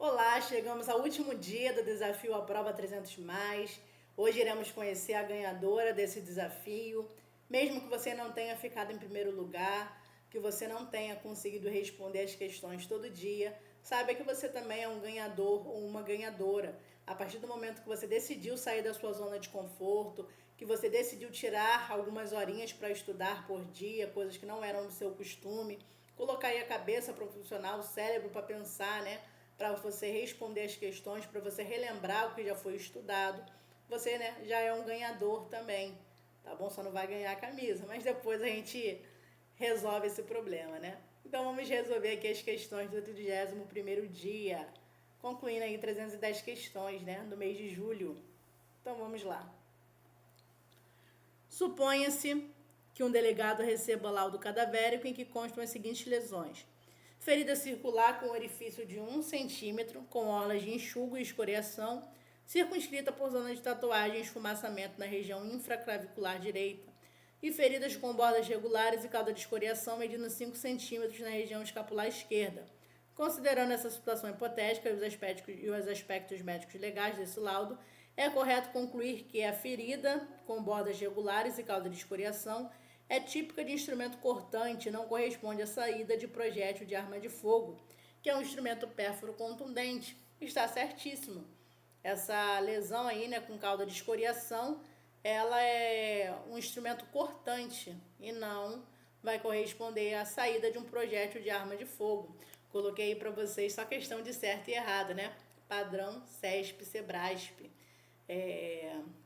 Olá, chegamos ao último dia do desafio A Prova 300+. Hoje iremos conhecer a ganhadora desse desafio. Mesmo que você não tenha ficado em primeiro lugar, que você não tenha conseguido responder as questões todo dia, saiba que você também é um ganhador ou uma ganhadora. A partir do momento que você decidiu sair da sua zona de conforto, que você decidiu tirar algumas horinhas para estudar por dia, coisas que não eram do seu costume, colocar aí a cabeça para funcionar, o cérebro para pensar, né? Para você responder as questões, para você relembrar o que já foi estudado, você, né, já é um ganhador também, tá bom? Só não vai ganhar a camisa, mas depois a gente resolve esse problema, né? Então vamos resolver aqui as questões do 31º dia, concluindo aí 310 questões, né, do mês de julho. Então vamos lá. Suponha-se que um delegado receba laudo cadavérico em que constam as seguintes lesões: ferida circular com orifício de 1 centímetro, com orlas de enxugo e escoriação, circunscrita por zona de tatuagem e esfumaçamento na região infraclavicular direita, e feridas com bordas regulares e cauda de escoriação medindo 5 centímetros na região escapular esquerda. Considerando essa situação hipotética e os aspectos médicos legais desse laudo, é correto concluir que a ferida, com bordas regulares e cauda de escoriação, é típica de instrumento cortante e não corresponde à saída de projétil de arma de fogo, que é um instrumento pérfuro contundente. Está certíssimo. Essa lesão aí, né, com cauda de escoriação, ela é um instrumento cortante e não vai corresponder à saída de um projétil de arma de fogo. Coloquei aí para vocês só questão de certo e errado, né? Padrão CESP, SEBRASP.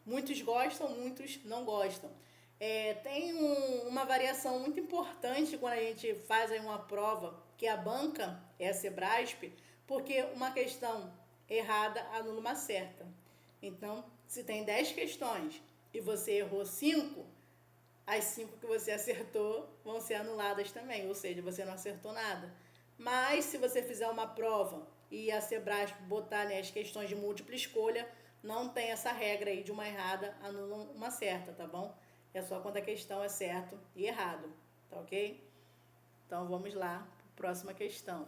Muitos gostam, muitos não gostam. Tem uma variação muito importante quando a gente faz aí uma prova que a banca é a SEBRASP, porque uma questão errada anula uma certa. Então, se tem 10 questões e você errou 5, as 5 que você acertou vão ser anuladas também, ou seja, você não acertou nada. Mas se você fizer uma prova e a SEBRASP botar, né, as questões de múltipla escolha, não tem essa regra aí de uma errada anula uma certa, tá bom? É só quando a questão é certo e errado, tá ok? Então vamos lá, próxima questão.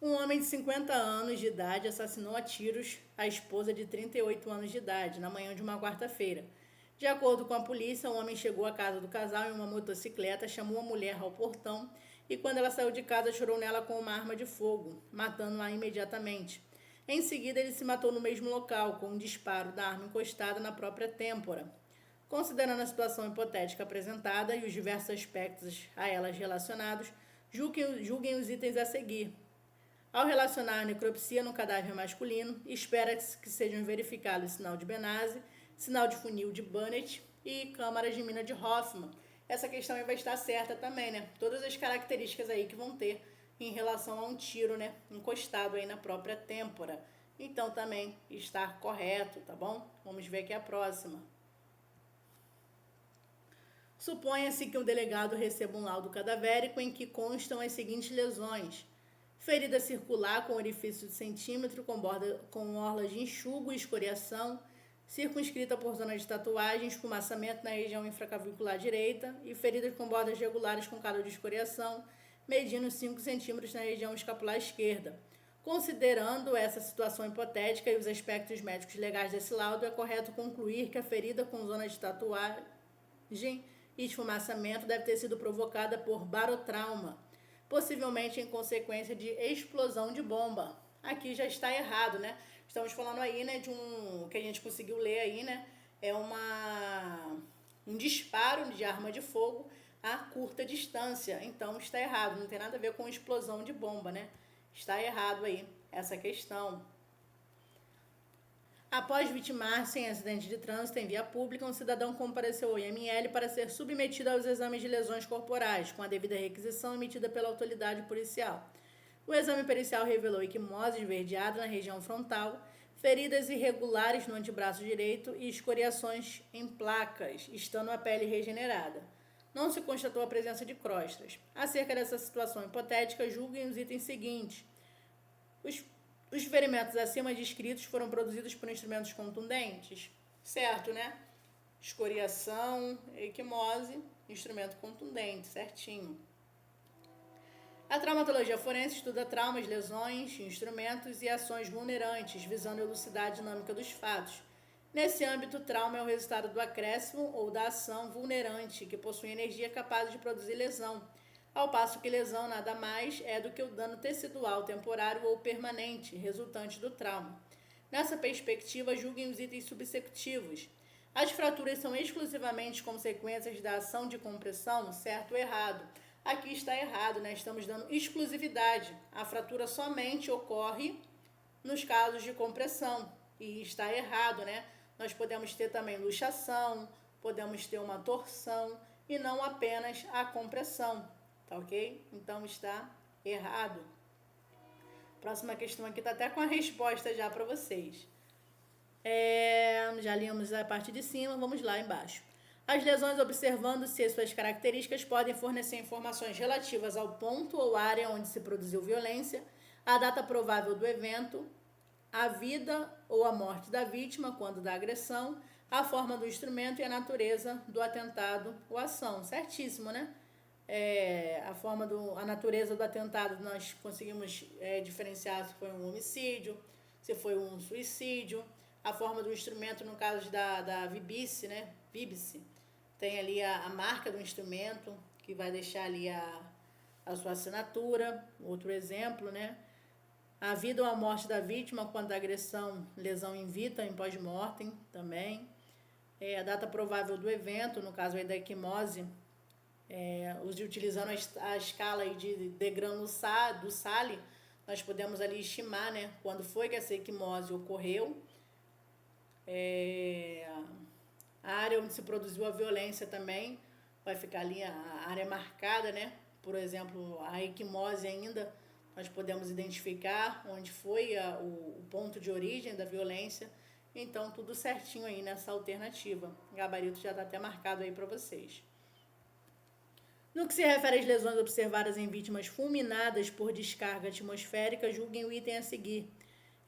Um homem de 50 anos de idade assassinou a tiros a esposa de 38 anos de idade na manhã de uma quarta-feira. De acordo com a polícia, o homem chegou à casa do casal em uma motocicleta, chamou a mulher ao portão e, quando ela saiu de casa, atirou nela com uma arma de fogo, matando-a imediatamente. Em seguida, ele se matou no mesmo local, com um disparo da arma encostada na própria têmpora. Considerando a situação hipotética apresentada e os diversos aspectos a elas relacionados, julguem os itens a seguir. Ao relacionar a necropsia no cadáver masculino, espera-se que sejam verificados sinal de Benazzi, sinal de funil de Bunnet e câmaras de mina de Hoffman. Essa questão aí vai estar certa também, né? Todas as características aí que vão ter em relação a um tiro, né, encostado aí na própria têmpora. Então também está correto, tá bom? Vamos ver aqui a próxima. Suponha-se que o delegado receba um laudo cadavérico em que constam as seguintes lesões: ferida circular com orifício de centímetro, com orlas de enxugo e escoriação, circunscrita por zona de tatuagem, esfumaçamento na região infraclavicular direita, e feridas com bordas regulares com cauda de escoriação, medindo 5 centímetros na região escapular esquerda. Considerando essa situação hipotética e os aspectos médicos legais desse laudo, é correto concluir que a ferida com zona de tatuagem e esfumaçamento deve ter sido provocada por barotrauma, possivelmente em consequência de explosão de bomba. Aqui já está errado, né? Estamos falando aí, né, de um que a gente conseguiu ler aí, né? É um disparo de arma de fogo a curta distância. Então está errado, não tem nada a ver com explosão de bomba, né? Está errado aí essa questão. Após vitimar-se em acidente de trânsito em via pública, um cidadão compareceu ao IML para ser submetido aos exames de lesões corporais, com a devida requisição emitida pela autoridade policial. O exame pericial revelou equimose esverdeada na região frontal, feridas irregulares no antebraço direito e escoriações em placas, estando a pele regenerada. Não se constatou a presença de crostas. Acerca dessa situação hipotética, julguem os itens seguintes. Os ferimentos acima descritos foram produzidos por instrumentos contundentes? Certo, né? Escoriação, equimose, instrumento contundente, certinho. A traumatologia forense estuda traumas, lesões, instrumentos e ações vulnerantes, visando elucidar a dinâmica dos fatos. Nesse âmbito, o trauma é o resultado do acréscimo ou da ação vulnerante, que possui energia capaz de produzir lesão, ao passo que lesão nada mais é do que o dano tecidual temporário ou permanente, resultante do trauma. Nessa perspectiva, julguem os itens subsecutivos. As fraturas são exclusivamente consequências da ação de compressão, certo ou errado? Aqui está errado, né? Estamos dando exclusividade. A fratura somente ocorre nos casos de compressão. E está errado, né? Nós podemos ter também luxação, podemos ter uma torção e não apenas a compressão, tá ok? Então está errado. Próxima questão aqui está até com a resposta já para vocês. Já lemos a parte de cima, vamos lá embaixo. As lesões, observando-se as suas características, podem fornecer informações relativas ao ponto ou área onde se produziu violência, a data provável do evento, a vida ou a morte da vítima quando da agressão, a forma do instrumento e a natureza do atentado ou ação. Certíssimo, né? A natureza do atentado nós conseguimos diferenciar se foi um homicídio, se foi um suicídio. A forma do instrumento, no caso da Vibice, né? Vibice, tem ali a marca do instrumento, que vai deixar ali a sua assinatura. Outro exemplo, né? A vida ou a morte da vítima quando da agressão, lesão in vita, em pós-mortem também. A data provável do evento, no caso aí da equimose, utilizando a escala aí de Graham do Sally, nós podemos ali estimar, né? Quando foi que essa equimose ocorreu. A área onde se produziu a violência também vai ficar ali a área marcada, né? Por exemplo, a equimose ainda, nós podemos identificar onde foi o ponto de origem da violência. Então, tudo certinho aí nessa alternativa. O gabarito já está até marcado aí para vocês. No que se refere às lesões observadas em vítimas fulminadas por descarga atmosférica, julguem o item a seguir.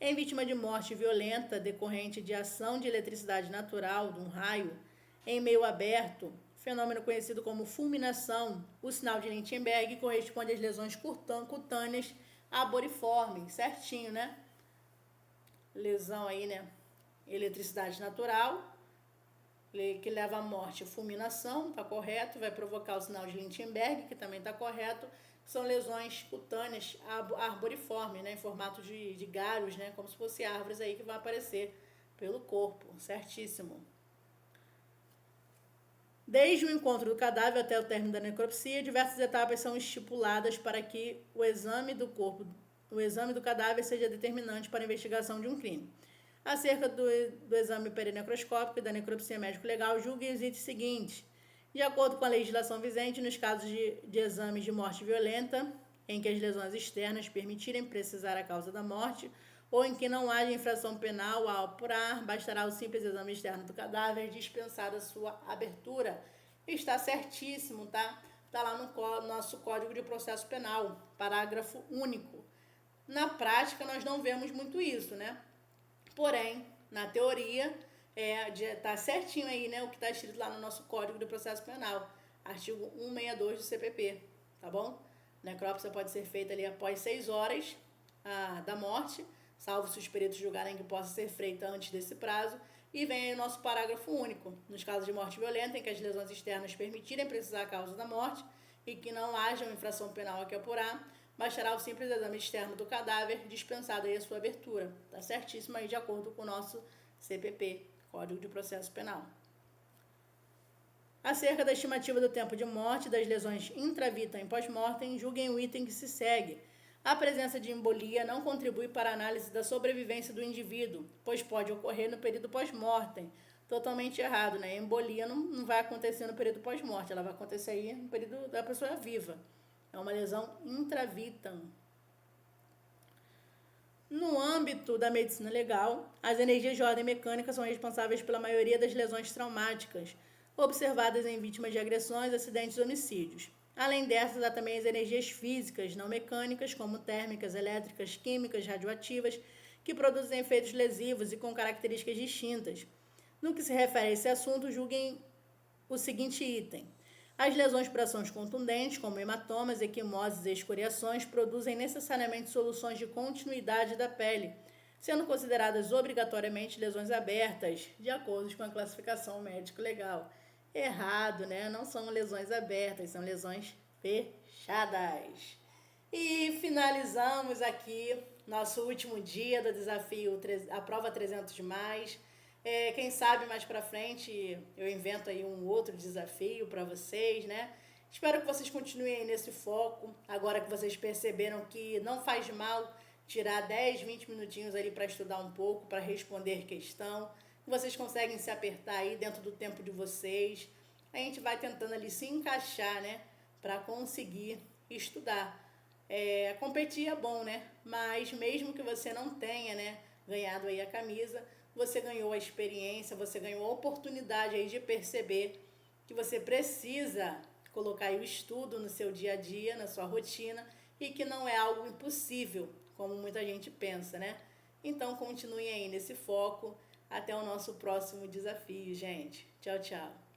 Em vítima de morte violenta decorrente de ação de eletricidade natural, de um raio, em meio aberto, fenômeno conhecido como fulminação, o sinal de Lindbergh corresponde às lesões cutâneas arboriformes, certinho, né? Lesão aí, né? Eletricidade natural, que leva à morte, fulminação, tá correto, vai provocar o sinal de Lindbergh, que também tá correto. São lesões cutâneas arboriformes, né, em formato de galhos, né, como se fossem árvores aí que vão aparecer pelo corpo, certíssimo. Desde o encontro do cadáver até o término da necropsia, diversas etapas são estipuladas para que o exame do cadáver seja determinante para a investigação de um crime. Acerca do exame perinecroscópico e da necropsia médico-legal, julguem os itens seguintes. De acordo com a legislação vigente, nos casos de exames de morte violenta, em que as lesões externas permitirem precisar a causa da morte, ou em que não haja infração penal a apurar, bastará o simples exame externo do cadáver, dispensada a sua abertura. Está certíssimo, tá? Está lá no nosso Código de Processo Penal, parágrafo único. Na prática, nós não vemos muito isso, né? Porém, na teoria, tá certinho aí, né, o que está escrito lá no nosso Código de Processo Penal, artigo 162 do CPP, tá bom? Necrópsia pode ser feita ali após 6 horas da morte, salvo se os peritos julgarem que possa ser feita antes desse prazo, e vem aí o nosso parágrafo único. Nos casos de morte violenta, em que as lesões externas permitirem precisar a causa da morte e que não haja uma infração penal a que apurar, bastará o simples exame externo do cadáver, dispensada aí a sua abertura. Tá certíssimo aí de acordo com o nosso CPP, Código de Processo Penal. Acerca da estimativa do tempo de morte das lesões intravita em pós-mortem, julguem o item que se segue. A presença de embolia não contribui para a análise da sobrevivência do indivíduo, pois pode ocorrer no período pós-mortem. Totalmente errado, né? Embolia não vai acontecer no período pós-morte, ela vai acontecer aí no período da pessoa viva. É uma lesão intravitam. No âmbito da medicina legal, as energias de ordem mecânica são responsáveis pela maioria das lesões traumáticas, observadas em vítimas de agressões, acidentes e homicídios. Além dessas, há também as energias físicas, não mecânicas, como térmicas, elétricas, químicas, radioativas, que produzem efeitos lesivos e com características distintas. No que se refere a esse assunto, julguem o seguinte item. As lesões por ações contundentes, como hematomas, equimoses e escoriações, produzem necessariamente soluções de continuidade da pele, sendo consideradas obrigatoriamente lesões abertas, de acordo com a classificação médico-legal. Errado, né? Não são lesões abertas, são lesões fechadas. E finalizamos aqui nosso último dia do desafio, a prova 300 mais. Quem sabe mais pra frente eu invento aí um outro desafio para vocês, né? Espero que vocês continuem nesse foco, agora que vocês perceberam que não faz mal tirar 10, 20 minutinhos ali para estudar um pouco, para responder questão. Vocês conseguem se apertar aí dentro do tempo de vocês. A gente vai tentando ali se encaixar, né? Para conseguir estudar. Competir é bom, né? Mas mesmo que você não tenha, né, ganhado aí a camisa, você ganhou a experiência, você ganhou a oportunidade aí de perceber que você precisa colocar aí o estudo no seu dia a dia, na sua rotina, e que não é algo impossível, como muita gente pensa, né? Então continue aí nesse foco. Até o nosso próximo desafio, gente. Tchau, tchau.